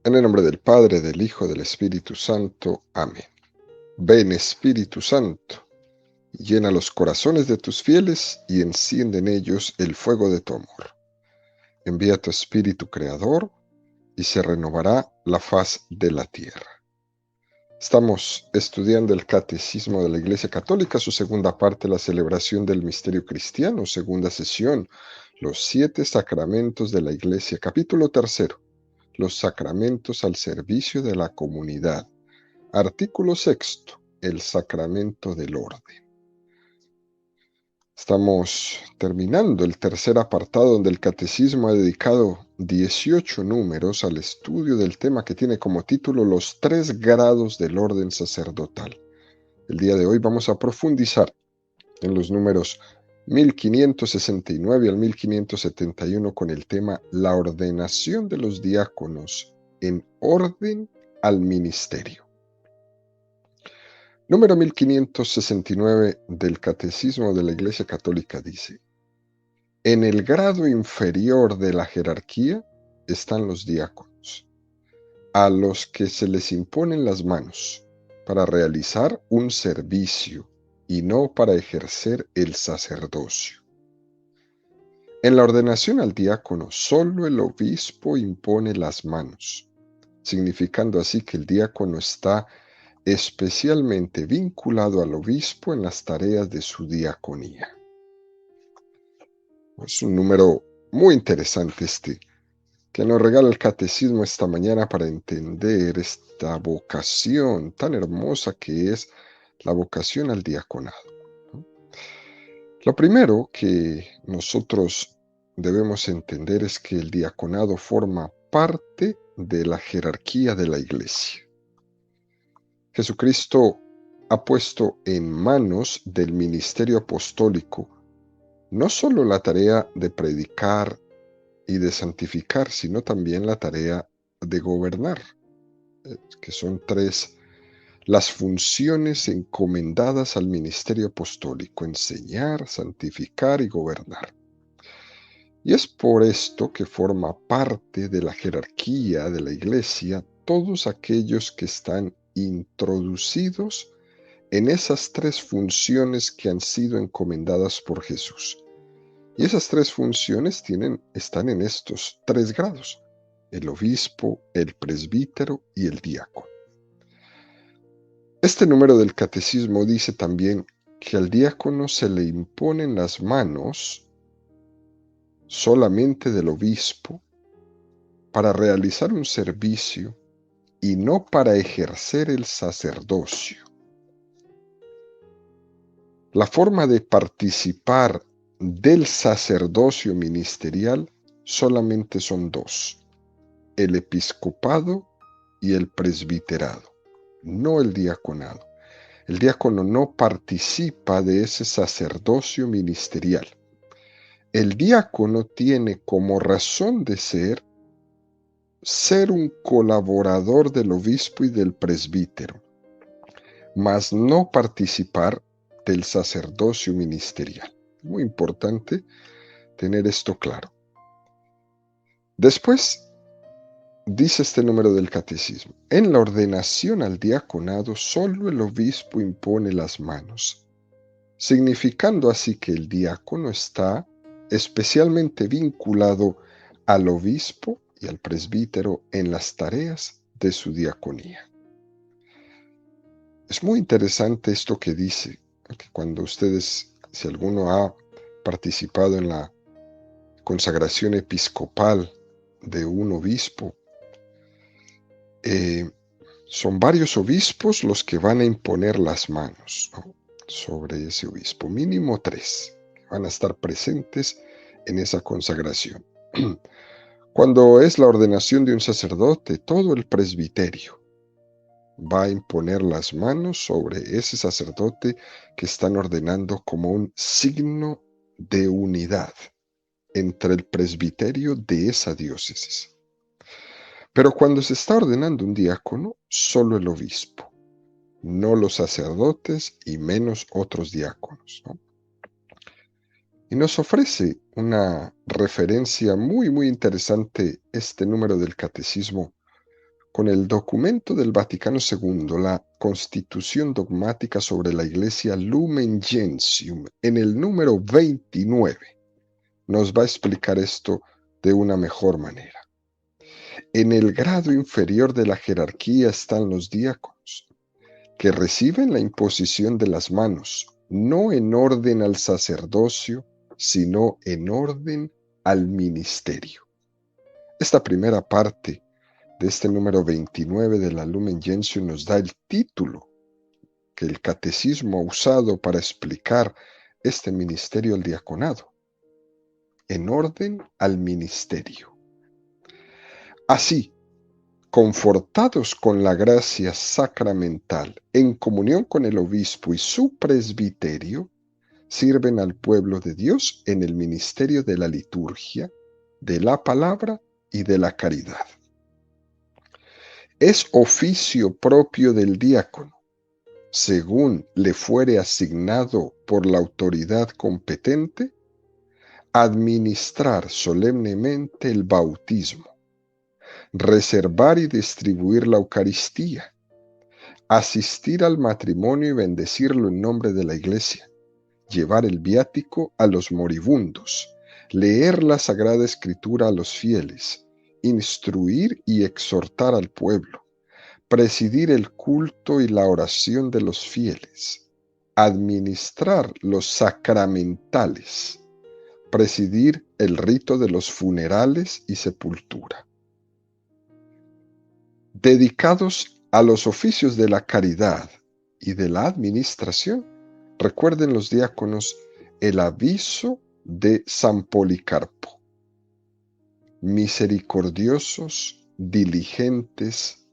En el nombre del Padre, del Hijo, del Espíritu Santo. Amén. Ven, Espíritu Santo, llena los corazones de tus fieles y enciende en ellos el fuego de tu amor. Envía tu Espíritu Creador y se renovará la faz de la tierra. Estamos estudiando el Catecismo de la Iglesia Católica, su segunda parte, la celebración del misterio cristiano, segunda sesión, los 7 sacramentos de la Iglesia, capítulo tercero, los sacramentos al servicio de la comunidad. Artículo sexto, el sacramento del orden. Estamos terminando el tercer apartado donde el catecismo ha dedicado 18 números al estudio del tema que tiene como título los 3 grados del orden sacerdotal. El día de hoy vamos a profundizar en los números 1569 al 1571 con el tema la ordenación de los diáconos en orden al ministerio. Número 1569 del Catecismo de la Iglesia Católica dice: en el grado inferior de la jerarquía están los diáconos, a los que se les imponen las manos para realizar un servicio y no para ejercer el sacerdocio. En la ordenación al diácono, solo el obispo impone las manos, significando así que el diácono está especialmente vinculado al obispo en las tareas de su diaconía. Es un número muy interesante que nos regala el catecismo esta mañana para entender esta vocación tan hermosa que es la vocación al diaconado. Lo primero que nosotros debemos entender es que el diaconado forma parte de la jerarquía de la iglesia. Jesucristo ha puesto en manos del ministerio apostólico no solo la tarea de predicar y de santificar, sino también la tarea de gobernar, que son 3 las funciones encomendadas al ministerio apostólico: enseñar, santificar y gobernar. Y es por esto que forma parte de la jerarquía de la iglesia todos aquellos que están introducidos en esas 3 funciones que han sido encomendadas por Jesús. Y esas 3 funciones están en estos 3 grados: el obispo, el presbítero y el diácono. Este número del catecismo dice también que al diácono se le imponen las manos solamente del obispo para realizar un servicio y no para ejercer el sacerdocio. La forma de participar del sacerdocio ministerial solamente son 2: el episcopado y el presbiterado, no el diaconado. El diácono no participa de ese sacerdocio ministerial. El diácono tiene como razón de ser un colaborador del obispo y del presbítero, mas no participar del sacerdocio ministerial. Muy importante tener esto claro. Después dice este número del catecismo: en la ordenación al diaconado solo el obispo impone las manos, significando así que el diácono está especialmente vinculado al obispo y al presbítero en las tareas de su diaconía. Es muy interesante esto que dice, que cuando ustedes, si alguno ha participado en la consagración episcopal de un obispo, son varios obispos los que van a imponer las manos, ¿no?, sobre ese obispo, mínimo 3, que van a estar presentes en esa consagración. Cuando es la ordenación de un sacerdote, todo el presbiterio va a imponer las manos sobre ese sacerdote que están ordenando como un signo de unidad entre el presbiterio de esa diócesis. Pero cuando se está ordenando un diácono, solo el obispo, no los sacerdotes y menos otros diáconos, ¿no? Y nos ofrece una referencia muy, muy interesante este número del catecismo con el documento del Vaticano II, la Constitución Dogmática sobre la Iglesia Lumen Gentium, en el número 29, nos va a explicar esto de una mejor manera. En el grado inferior de la jerarquía están los diáconos, que reciben la imposición de las manos, no en orden al sacerdocio, sino en orden al ministerio. Esta primera parte de este número 29 de la Lumen Gentium nos da el título que el catecismo ha usado para explicar este ministerio del diaconado, en orden al ministerio. Así, confortados con la gracia sacramental, en comunión con el obispo y su presbiterio, sirven al pueblo de Dios en el ministerio de la liturgia, de la palabra y de la caridad. Es oficio propio del diácono, según le fuere asignado por la autoridad competente, administrar solemnemente el bautismo, reservar y distribuir la Eucaristía, asistir al matrimonio y bendecirlo en nombre de la Iglesia, llevar el viático a los moribundos, leer la Sagrada Escritura a los fieles, instruir y exhortar al pueblo, presidir el culto y la oración de los fieles, administrar los sacramentales, presidir el rito de los funerales y sepultura. Dedicados a los oficios de la caridad y de la administración, recuerden los diáconos el aviso de San Policarpo: misericordiosos, diligentes,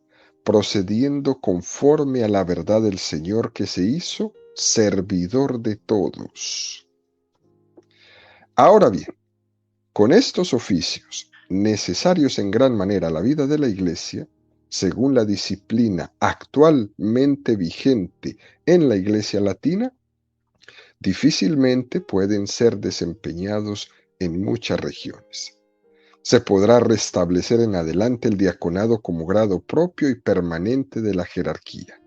procediendo conforme a la verdad del Señor, que se hizo servidor de todos. Ahora bien, con estos oficios, necesarios en gran manera a la vida de la Iglesia, según la disciplina actualmente vigente en la Iglesia latina, difícilmente pueden ser desempeñados en muchas regiones. Se podrá restablecer en adelante el diaconado como grado propio y permanente de la jerarquía.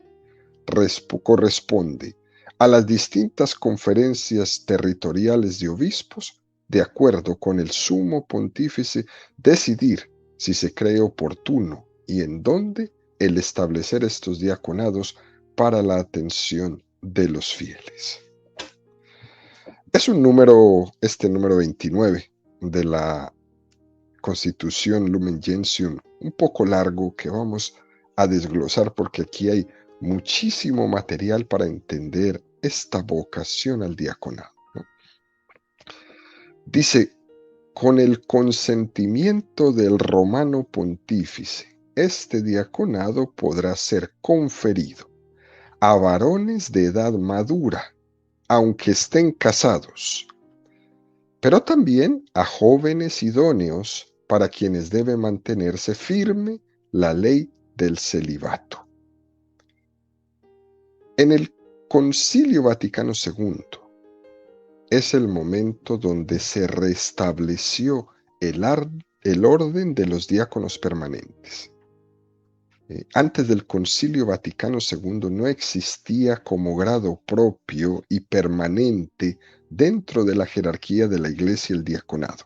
Corresponde a las distintas conferencias territoriales de obispos, de acuerdo con el sumo pontífice, decidir si se cree oportuno y en dónde el establecer estos diaconados para la atención de los fieles. Es un número, este número 29 de la Constitución Lumen Gentium, un poco largo, que vamos a desglosar porque aquí hay muchísimo material para entender esta vocación al diaconado, ¿no? Dice: con el consentimiento del romano pontífice, este diaconado podrá ser conferido a varones de edad madura, aunque estén casados, pero también a jóvenes idóneos, para quienes debe mantenerse firme la ley del celibato. En el Concilio Vaticano II es el momento donde se restableció el orden de los diáconos permanentes. Antes del Concilio Vaticano II no existía como grado propio y permanente dentro de la jerarquía de la Iglesia el diaconado.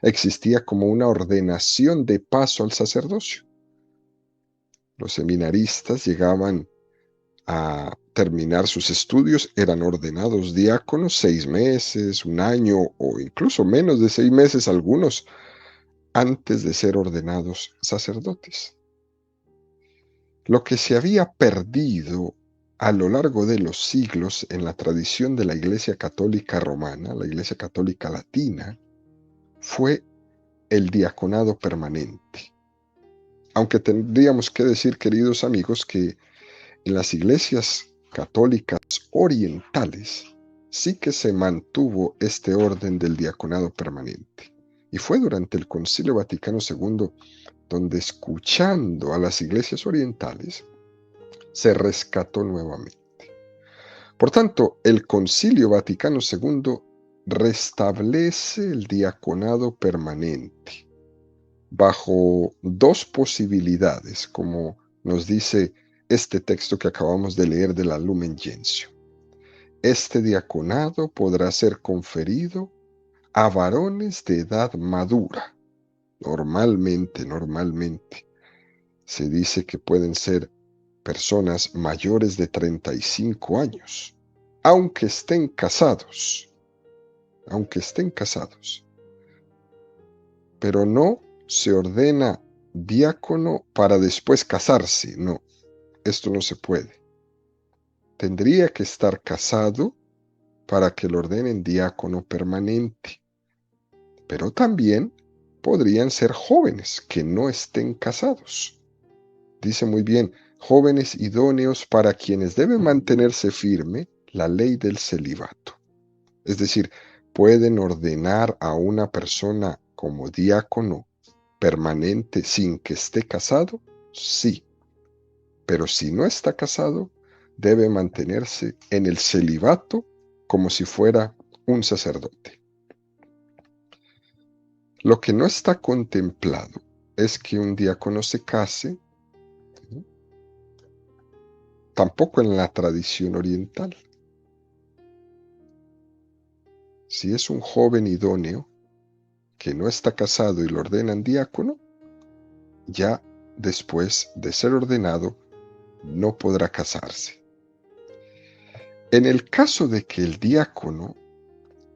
Existía como una ordenación de paso al sacerdocio. Los seminaristas llegaban a terminar sus estudios, eran ordenados diáconos 6 meses, un año o incluso menos de 6 meses algunos, antes de ser ordenados sacerdotes. Lo que se había perdido a lo largo de los siglos en la tradición de la Iglesia Católica Romana, la Iglesia Católica Latina, fue el diaconado permanente. Aunque tendríamos que decir, queridos amigos, que en las iglesias católicas orientales sí que se mantuvo este orden del diaconado permanente. Y fue durante el Concilio Vaticano II donde, escuchando a las iglesias orientales, se rescató nuevamente. Por tanto, el Concilio Vaticano II restablece el diaconado permanente, bajo dos posibilidades, como nos dice este texto que acabamos de leer de la Lumen Gentium. Este diaconado podrá ser conferido a varones de edad madura. Normalmente, se dice que pueden ser personas mayores de 35 años, aunque estén casados, aunque estén casados. Pero no se ordena diácono para después casarse, no, esto no se puede. Tendría que estar casado para que lo ordenen diácono permanente, pero también podrían ser jóvenes que no estén casados. Dice muy bien, jóvenes idóneos para quienes deben mantenerse firme la ley del celibato. Es decir, pueden ordenar a una persona como diácono permanente sin que esté casado, sí, pero si no está casado, debe mantenerse en el celibato como si fuera un sacerdote. Lo que no está contemplado es que un diácono se case, tampoco en la tradición oriental. Si es un joven idóneo que no está casado y lo ordenan diácono, ya después de ser ordenado no podrá casarse. En el caso de que el diácono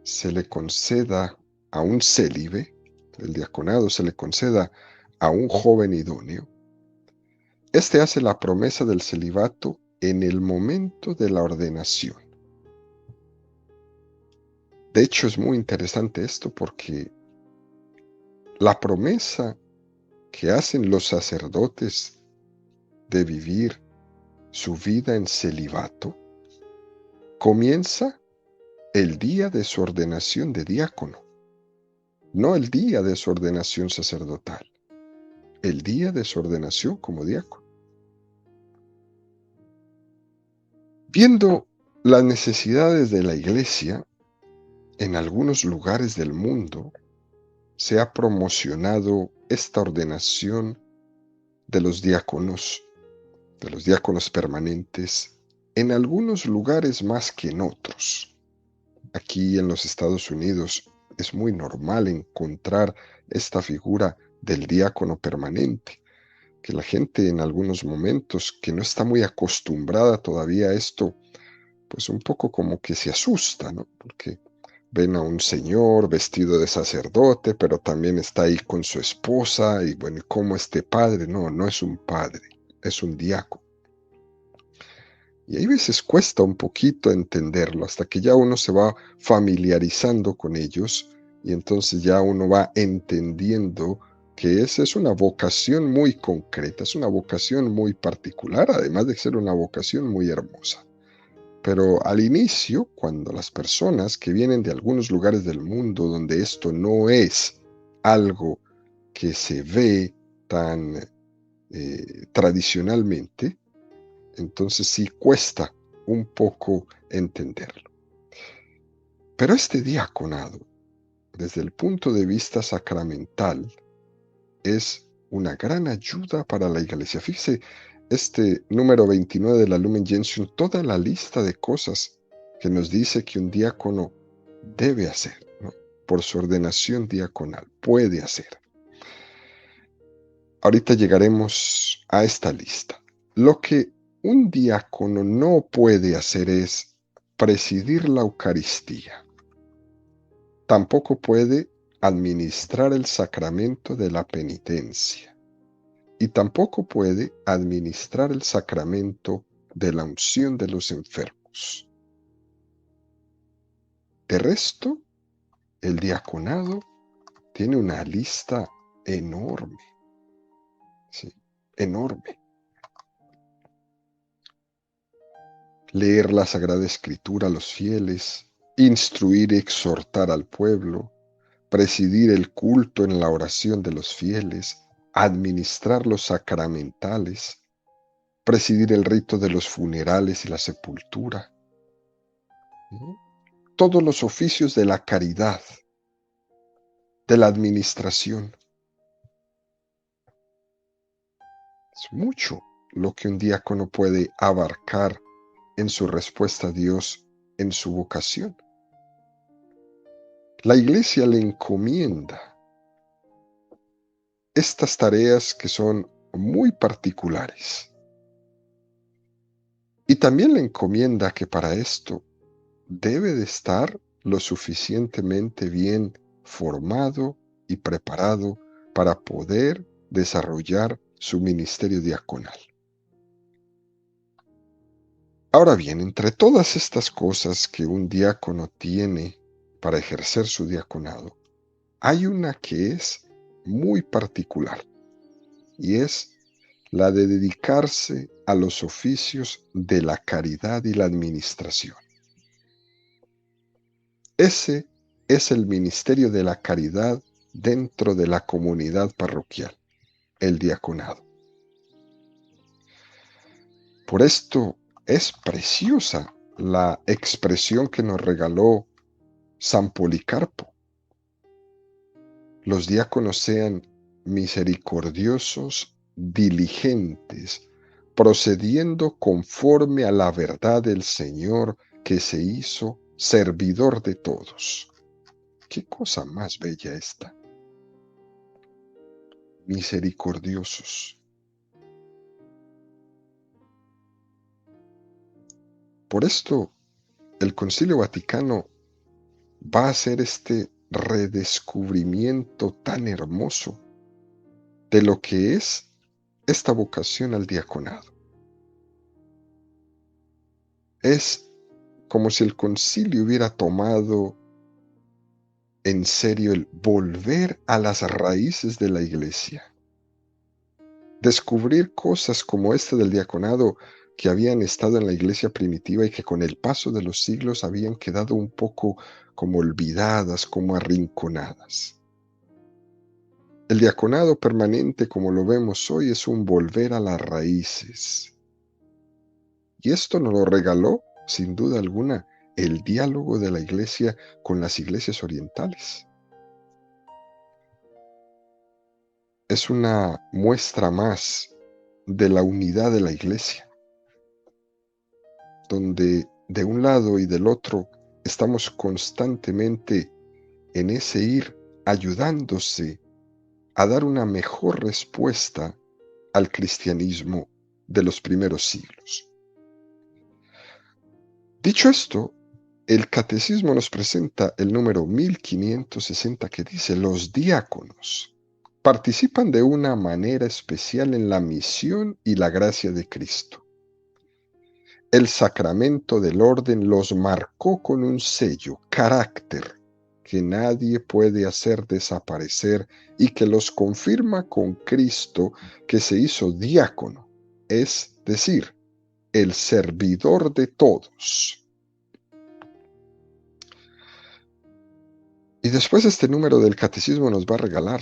se le conceda a un célibe, el diaconado se le conceda a un joven idóneo, este hace la promesa del celibato en el momento de la ordenación. De hecho, es muy interesante esto porque la promesa que hacen los sacerdotes de vivir su vida en celibato comienza el día de su ordenación de diácono, no el día de su ordenación sacerdotal, el día de su ordenación como diácono. Viendo las necesidades de la iglesia, en algunos lugares del mundo se ha promocionado esta ordenación de los diáconos permanentes, en algunos lugares más que en otros. Aquí en los Estados Unidos es muy normal encontrar esta figura del diácono permanente, que la gente en algunos momentos que no está muy acostumbrada todavía a esto, pues un poco como que se asusta, ¿no? Porque ven a un señor vestido de sacerdote, pero también está ahí con su esposa, y bueno, ¿cómo este padre? No, no es un padre, es un diácono. Y hay veces cuesta un poquito entenderlo, hasta que ya uno se va familiarizando con ellos, y entonces ya uno va entendiendo que esa es una vocación muy concreta, es una vocación muy particular, además de ser una vocación muy hermosa. Pero al inicio, cuando las personas que vienen de algunos lugares del mundo donde esto no es algo que se ve tan tradicionalmente, entonces sí cuesta un poco entenderlo. Pero este diaconado, desde el punto de vista sacramental, es una gran ayuda para la iglesia. Fíjese, este número 29 de la Lumen Gentium, toda la lista de cosas que nos dice que un diácono debe hacer, ¿no? Por su ordenación diaconal, puede hacer. Ahorita llegaremos a esta lista. Lo que un diácono no puede hacer es presidir la Eucaristía. Tampoco puede administrar el sacramento de la penitencia. Y tampoco puede administrar el sacramento de la unción de los enfermos. De resto, el diaconado tiene una lista enorme, ¿sí? Enorme. Leer la Sagrada Escritura a los fieles, instruir y exhortar al pueblo, presidir el culto en la oración de los fieles, administrar los sacramentales, presidir el rito de los funerales y la sepultura, ¿sí? Todos los oficios de la caridad, de la administración. Es mucho lo que un diácono puede abarcar en su respuesta a Dios, en su vocación. La iglesia le encomienda estas tareas que son muy particulares. Y también le encomienda que para esto debe de estar lo suficientemente bien formado y preparado para poder desarrollar su ministerio diaconal. Ahora bien, entre todas estas cosas que un diácono tiene para ejercer su diaconado, hay una que es muy particular y es la de dedicarse a los oficios de la caridad y la administración. Ese es el ministerio de la caridad dentro de la comunidad parroquial, el diaconado. Por esto es preciosa la expresión que nos regaló San Policarpo. Los diáconos sean misericordiosos, diligentes, procediendo conforme a la verdad del Señor que se hizo servidor de todos. Qué cosa más bella esta. Misericordiosos. Por esto, el Concilio Vaticano va a hacer este redescubrimiento tan hermoso de lo que es esta vocación al diaconado. Es como si el concilio hubiera tomado en serio el volver a las raíces de la iglesia. Descubrir cosas como esta del diaconado que habían estado en la iglesia primitiva y que con el paso de los siglos habían quedado un poco como olvidadas, como arrinconadas. El diaconado permanente, como lo vemos hoy, es un volver a las raíces. Y esto nos lo regaló, sin duda alguna, el diálogo de la iglesia con las iglesias orientales. Es una muestra más de la unidad de la iglesia, donde de un lado y del otro estamos constantemente en ese ir ayudándose a dar una mejor respuesta al cristianismo de los primeros siglos. Dicho esto, el catecismo nos presenta el número 1560 que dice: los diáconos participan de una manera especial en la misión y la gracia de Cristo. El sacramento del orden los marcó con un sello, carácter, que nadie puede hacer desaparecer y que los confirma con Cristo, que se hizo diácono, es decir, el servidor de todos. Y después este número del catecismo nos va a regalar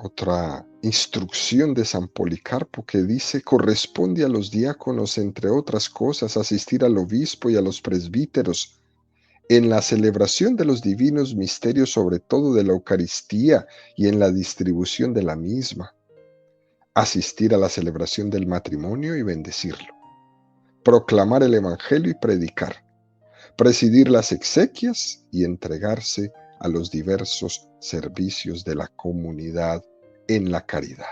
otra instrucción de San Policarpo que dice: corresponde a los diáconos, entre otras cosas, asistir al obispo y a los presbíteros en la celebración de los divinos misterios, sobre todo de la Eucaristía, y en la distribución de la misma, asistir a la celebración del matrimonio y bendecirlo, proclamar el Evangelio y predicar, presidir las exequias y entregarse a los diversos servicios de la comunidad en la caridad.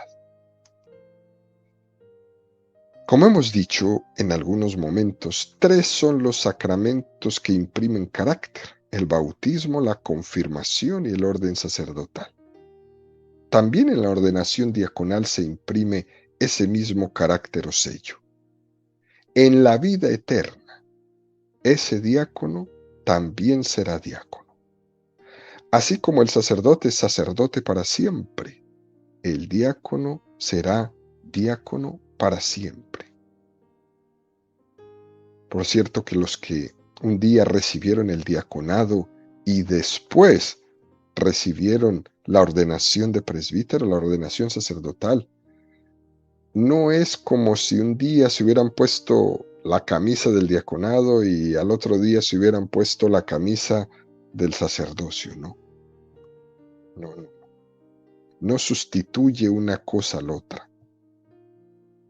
Como hemos dicho en algunos momentos, 3 son los sacramentos que imprimen carácter: el bautismo, la confirmación y el orden sacerdotal. También en la ordenación diaconal se imprime ese mismo carácter o sello. En la vida eterna, ese diácono también será diácono. Así como el sacerdote es sacerdote para siempre, el diácono será diácono para siempre. Por cierto que los que un día recibieron el diaconado y después recibieron la ordenación de presbítero, la ordenación sacerdotal, no es como si un día se hubieran puesto la camisa del diaconado y al otro día se hubieran puesto la camisa del sacerdocio, ¿no? No, no. no sustituye una cosa a la otra.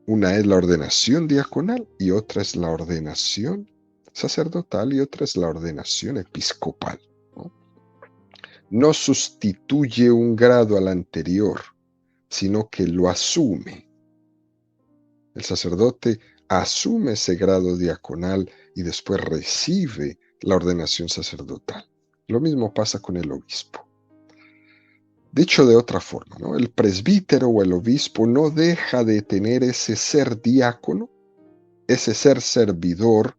Una es la ordenación diaconal y otra es la ordenación sacerdotal y otra es la ordenación episcopal, ¿no? No sustituye un grado al anterior, sino que lo asume. El sacerdote asume ese grado diaconal y después recibe la ordenación sacerdotal. Lo mismo pasa con el obispo. Dicho de otra forma, ¿no? El presbítero o el obispo no deja de tener ese ser diácono, ese ser servidor,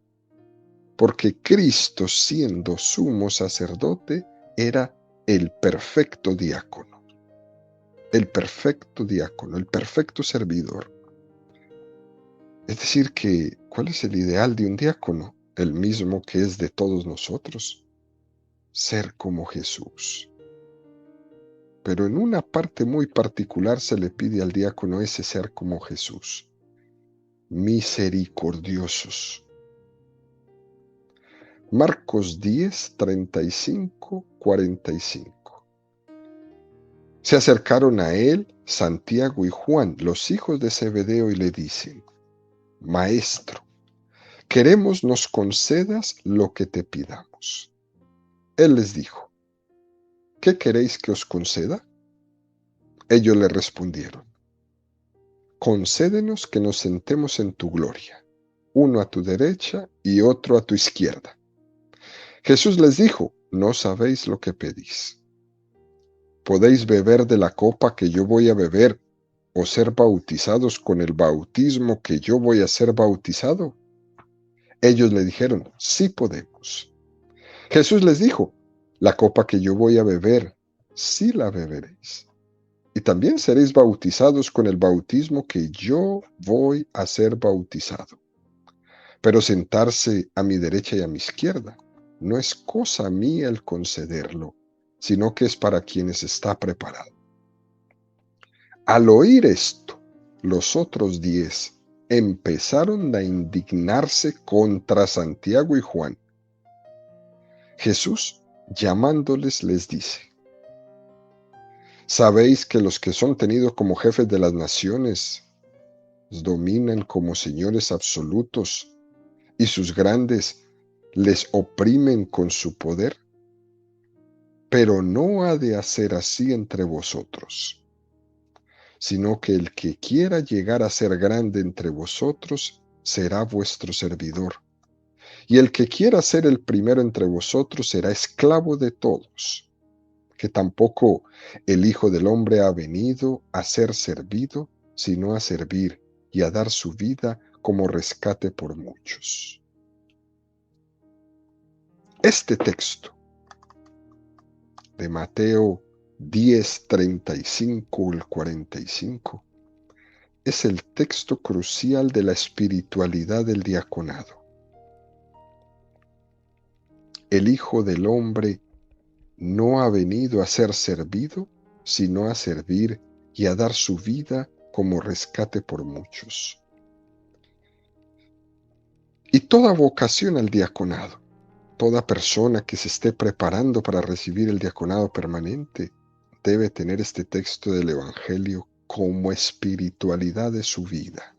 porque Cristo, siendo sumo sacerdote, era el perfecto diácono, el perfecto diácono, el perfecto servidor. Es decir, que, ¿cuál es el ideal de un diácono? El mismo que es de todos nosotros, ser como Jesús. Pero en una parte muy particular se le pide al diácono ese ser como Jesús, misericordiosos. Marcos 10, 35, 45. Se acercaron a él Santiago y Juan, los hijos de Zebedeo, y le dicen: Maestro, queremos nos concedas lo que te pidamos. Él les dijo: ¿Qué queréis que os conceda? Ellos le respondieron: Concédenos que nos sentemos en tu gloria, uno a tu derecha y otro a tu izquierda. Jesús les dijo: No sabéis lo que pedís. ¿Podéis beber de la copa que yo voy a beber o ser bautizados con el bautismo que yo voy a ser bautizado? Ellos le dijeron: Sí podemos. Jesús les dijo: La copa que yo voy a beber, sí la beberéis. Y también seréis bautizados con el bautismo que yo voy a ser bautizado. Pero sentarse a mi derecha y a mi izquierda no es cosa mía el concederlo, sino que es para quienes está preparado. Al oír esto, los otros 10 empezaron a indignarse contra Santiago y Juan. Jesús, llamándoles, les dice: ¿Sabéis que los que son tenidos como jefes de las naciones dominan como señores absolutos y sus grandes les oprimen con su poder? Pero no ha de hacer así entre vosotros, sino que el que quiera llegar a ser grande entre vosotros será vuestro servidor, y el que quiera ser el primero entre vosotros será esclavo de todos. Que tampoco el Hijo del Hombre ha venido a ser servido, sino a servir y a dar su vida como rescate por muchos. Este texto de Mateo 10, 35 al 45 es el texto crucial de la espiritualidad del diaconado. El Hijo del Hombre no ha venido a ser servido, sino a servir y a dar su vida como rescate por muchos. Y toda vocación al diaconado, toda persona que se esté preparando para recibir el diaconado permanente, debe tener este texto del Evangelio como espiritualidad de su vida.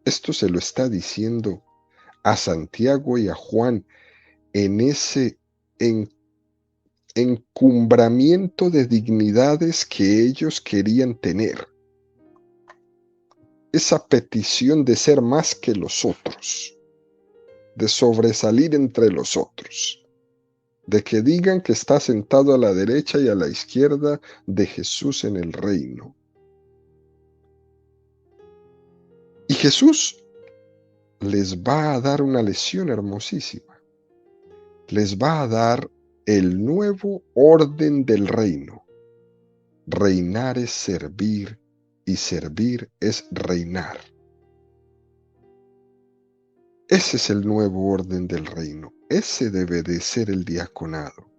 Esto se lo está diciendo a Santiago y a Juan en ese encumbramiento de dignidades que ellos querían tener. Esa petición de ser más que los otros, de sobresalir entre los otros, de que digan que está sentado a la derecha y a la izquierda de Jesús en el reino. Y Jesús les va a dar una lección hermosísima. Les va a dar el nuevo orden del reino. Reinar es servir y servir es reinar. Ese es el nuevo orden del reino. Ese debe de ser el diaconado.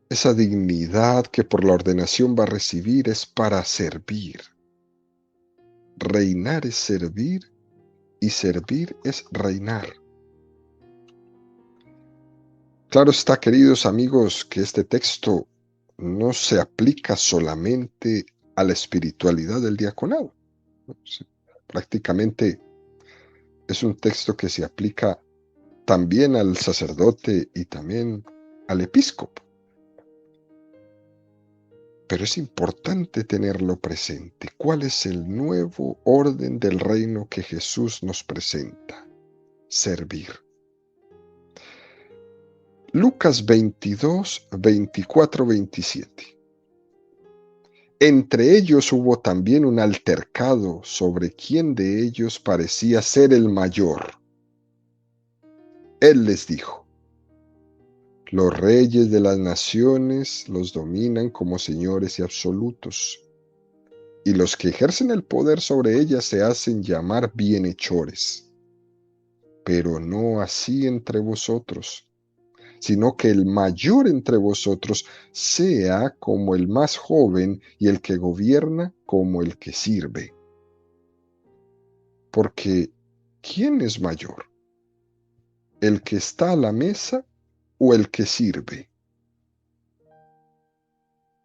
Esa dignidad que por la ordenación va a recibir es para servir. Reinar es servir y servir es reinar. Claro está, queridos amigos, que este texto no se aplica solamente a la espiritualidad del diaconado, ¿no? Prácticamente es un texto que se aplica también al sacerdote y también al episcopo. Pero es importante tenerlo presente. ¿Cuál es el nuevo orden del reino que Jesús nos presenta? Servir. Lucas 22, 24, 27. Entre ellos hubo también un altercado sobre quién de ellos parecía ser el mayor. Él les dijo: los reyes de las naciones los dominan como señores y absolutos, y los que ejercen el poder sobre ellas se hacen llamar bienhechores. Pero no así entre vosotros, sino que el mayor entre vosotros sea como el más joven, y el que gobierna como el que sirve. Porque ¿quién es mayor? ¿El que está a la mesa o el que sirve?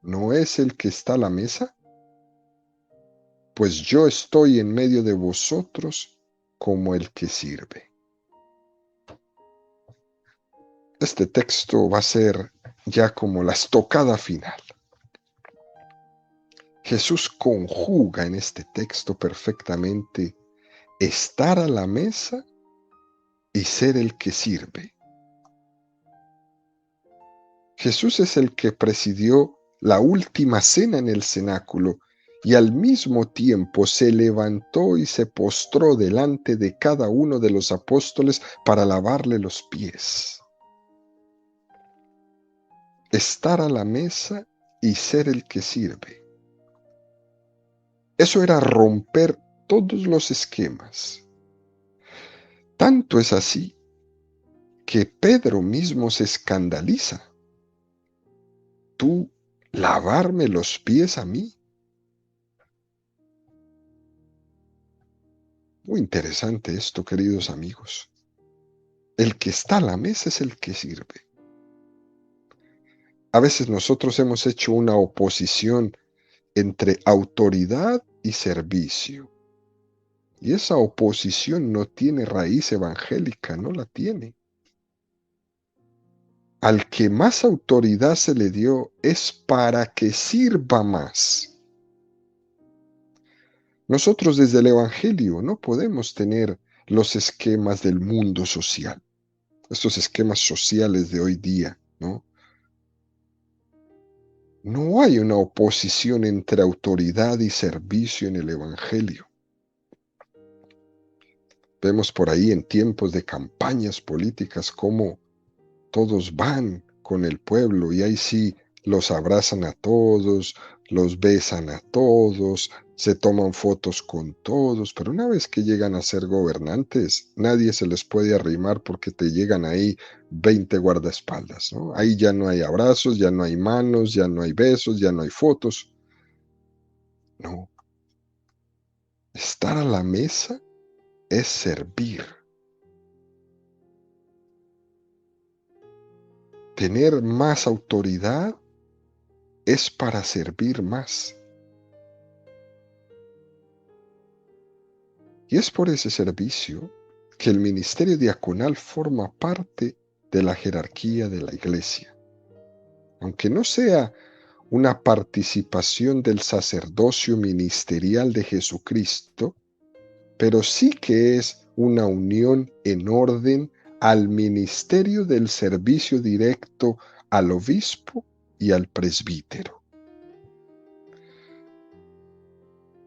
¿No es el que está a la mesa? Pues yo estoy en medio de vosotros como el que sirve. Este texto va a ser ya como la estocada final. Jesús conjuga en este texto perfectamente estar a la mesa y ser el que sirve. Jesús es el que presidió la última cena en el cenáculo y al mismo tiempo se levantó y se postró delante de cada uno de los apóstoles para lavarle los pies. Estar a la mesa y ser el que sirve. Eso era romper todos los esquemas. Tanto es así que Pedro mismo se escandaliza. ¿Tú lavarme los pies a mí? Muy interesante esto, queridos amigos. El que está a la mesa es el que sirve. A veces nosotros hemos hecho una oposición entre autoridad y servicio. Y esa oposición no tiene raíz evangélica, no la tiene. Al que más autoridad se le dio es para que sirva más. Nosotros desde el Evangelio no podemos tener los esquemas del mundo social, estos esquemas sociales de hoy día, ¿no? No hay una oposición entre autoridad y servicio en el Evangelio. Vemos por ahí en tiempos de campañas políticas cómo todos van con el pueblo y ahí sí los abrazan a todos, los besan a todos, se toman fotos con todos, pero una vez que llegan a ser gobernantes, nadie se les puede arrimar porque te llegan ahí 20 guardaespaldas, ¿no? Ahí ya no hay abrazos, ya no hay manos, ya no hay besos, ya no hay fotos. No, estar a la mesa es servir. Tener más autoridad es para servir más. Y es por ese servicio que el ministerio diaconal forma parte de la jerarquía de la iglesia. Aunque no sea una participación del sacerdocio ministerial de Jesucristo, pero sí que es una unión en orden al ministerio del servicio directo al obispo y al presbítero.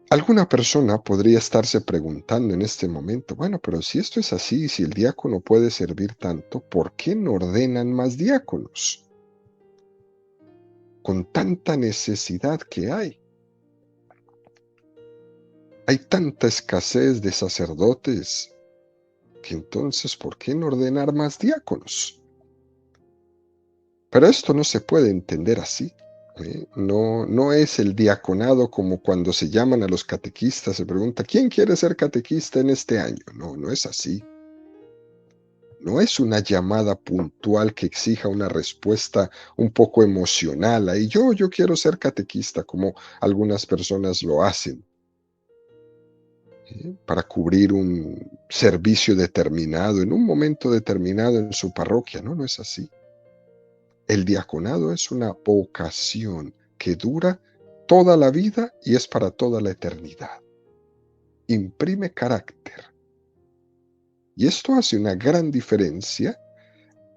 Alguna persona podría estarse preguntando en este momento, bueno, pero si esto es así, si el diácono puede servir tanto, ¿por qué no ordenan más diáconos? Con tanta necesidad que hay. Hay tanta escasez de sacerdotes que entonces, ¿por qué no ordenar más diáconos? Pero esto no se puede entender así. No, no es el diaconado como cuando se llaman a los catequistas, se pregunta, ¿quién quiere ser catequista en este año? No, no es así. No es una llamada puntual que exija una respuesta un poco emocional. Ahí yo quiero ser catequista, como algunas personas lo hacen, para cubrir un servicio determinado, en un momento determinado en su parroquia. No, no es así. El diaconado es una vocación que dura toda la vida y es para toda la eternidad. Imprime carácter. Y esto hace una gran diferencia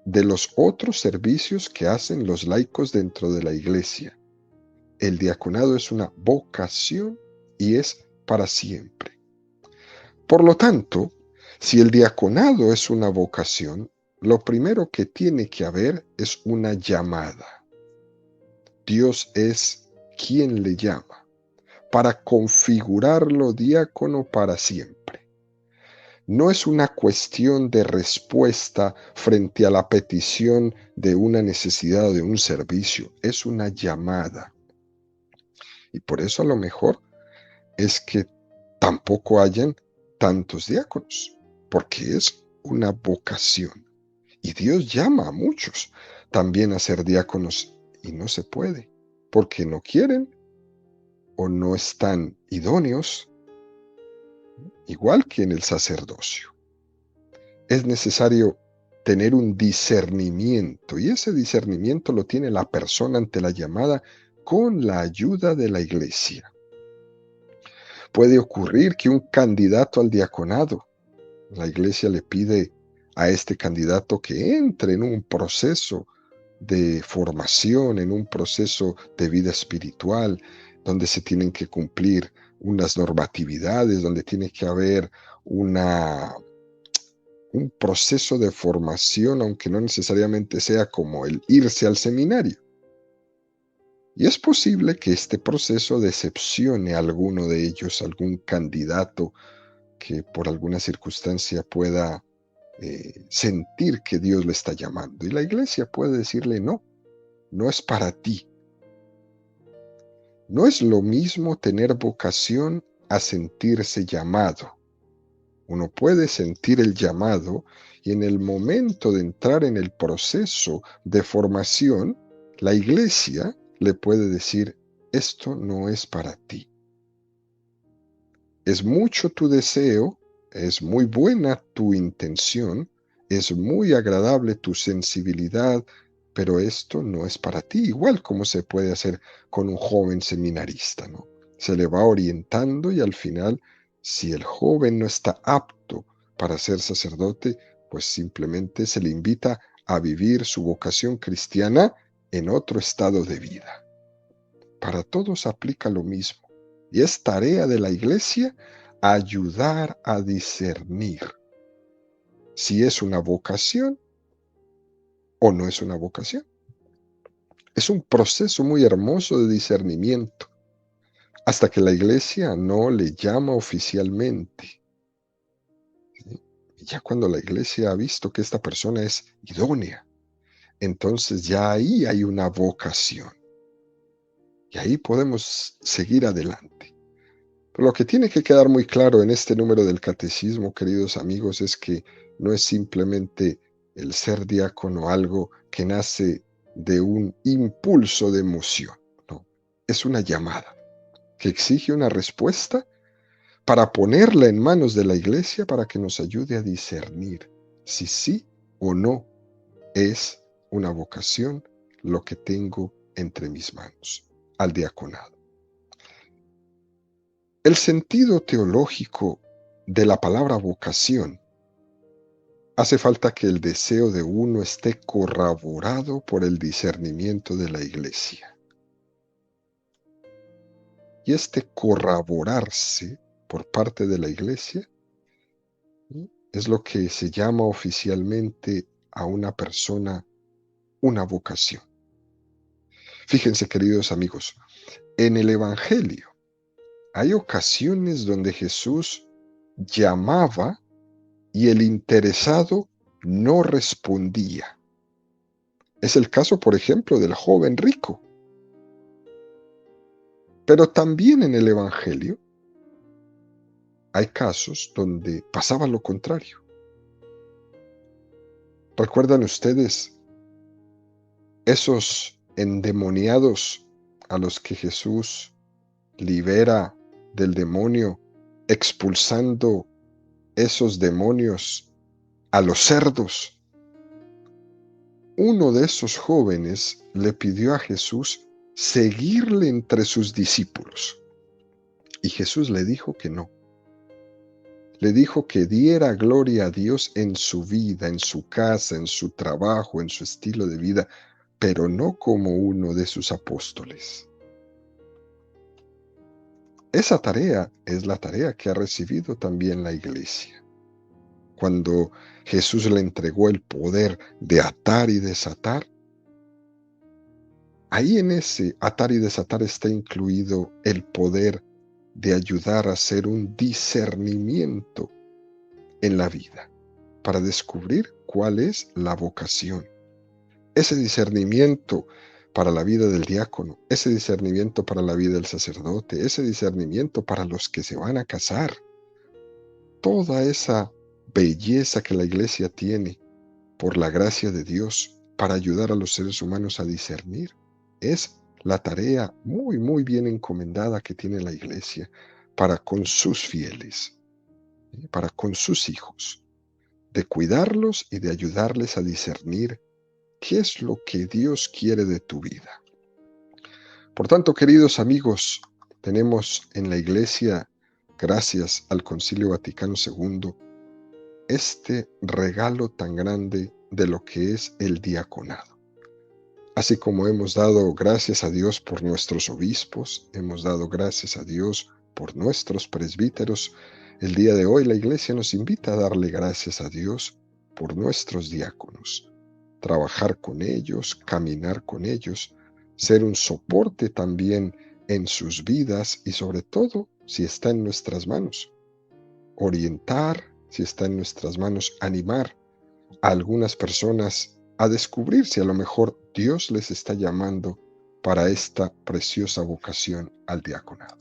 de los otros servicios que hacen los laicos dentro de la iglesia. El diaconado es una vocación y es para siempre. Por lo tanto, si el diaconado es una vocación, lo primero que tiene que haber es una llamada. Dios es quien le llama para configurarlo diácono para siempre. No es una cuestión de respuesta frente a la petición de una necesidad o de un servicio, es una llamada. Y por eso a lo mejor es que tampoco hayan tantos diáconos, porque es una vocación. Y Dios llama a muchos también a ser diáconos y no se puede, porque no quieren o no están idóneos, igual que en el sacerdocio. Es necesario tener un discernimiento, y ese discernimiento lo tiene la persona ante la llamada con la ayuda de la iglesia. Puede ocurrir que un candidato al diaconado, la iglesia le pide a este candidato que entre en un proceso de formación, en un proceso de vida espiritual, donde se tienen que cumplir unas normatividades, donde tiene que haber un proceso de formación, aunque no necesariamente sea como el irse al seminario. Y es posible que este proceso decepcione a alguno de ellos, algún candidato que por alguna circunstancia pueda sentir que Dios le está llamando. Y la iglesia puede decirle, no, no es para ti. No es lo mismo tener vocación a sentirse llamado. Uno puede sentir el llamado y en el momento de entrar en el proceso de formación, la iglesia le puede decir, esto no es para ti. Es mucho tu deseo, es muy buena tu intención, es muy agradable tu sensibilidad, pero esto no es para ti, igual como se puede hacer con un joven seminarista, ¿no? Se le va orientando y al final, si el joven no está apto para ser sacerdote, pues simplemente se le invita a vivir su vocación cristiana en otro estado de vida. Para todos aplica lo mismo. Y es tarea de la iglesia ayudar a discernir si es una vocación o no es una vocación. Es un proceso muy hermoso de discernimiento hasta que la iglesia no le llama oficialmente. ¿Sí? Y ya cuando la iglesia ha visto que esta persona es idónea, entonces ya ahí hay una vocación. Y ahí podemos seguir adelante. Pero lo que tiene que quedar muy claro en este número del catecismo, queridos amigos, es que no es simplemente el ser diácono algo que nace de un impulso de emoción, no, es una llamada que exige una respuesta para ponerla en manos de la iglesia para que nos ayude a discernir si sí o no es una vocación lo que tengo entre mis manos, al diaconado. El sentido teológico de la palabra vocación hace falta que el deseo de uno esté corroborado por el discernimiento de la iglesia. Y este corroborarse por parte de la iglesia, ¿sí?, es lo que se llama oficialmente a una persona una vocación. Fíjense, queridos amigos, en el Evangelio hay ocasiones donde Jesús llamaba y el interesado no respondía. Es el caso, por ejemplo, del joven rico. Pero también en el Evangelio hay casos donde pasaba lo contrario. ¿Recuerdan ustedes esos endemoniados a los que Jesús libera del demonio, expulsando esos demonios a los cerdos? Uno de esos jóvenes le pidió a Jesús seguirle entre sus discípulos y Jesús le dijo que no. Le dijo que diera gloria a Dios en su vida, en su casa, en su trabajo, en su estilo de vida, pero no como uno de sus apóstoles. Esa tarea es la tarea que ha recibido también la iglesia. Cuando Jesús le entregó el poder de atar y desatar, ahí en ese atar y desatar está incluido el poder de ayudar a hacer un discernimiento en la vida para descubrir cuál es la vocación. Ese discernimiento para la vida del diácono, ese discernimiento para la vida del sacerdote, ese discernimiento para los que se van a casar. Toda esa belleza que la iglesia tiene por la gracia de Dios para ayudar a los seres humanos a discernir es la tarea muy, muy bien encomendada que tiene la iglesia para con sus fieles, para con sus hijos, de cuidarlos y de ayudarles a discernir qué es lo que Dios quiere de tu vida. Por tanto, queridos amigos, tenemos en la iglesia, gracias al Concilio Vaticano II, este regalo tan grande de lo que es el diaconado. Así como hemos dado gracias a Dios por nuestros obispos, hemos dado gracias a Dios por nuestros presbíteros, el día de hoy la iglesia nos invita a darle gracias a Dios por nuestros diáconos, trabajar con ellos, caminar con ellos, ser un soporte también en sus vidas y sobre todo, si está en nuestras manos, orientar, si está en nuestras manos, animar a algunas personas a descubrir si a lo mejor Dios les está llamando para esta preciosa vocación al diaconado.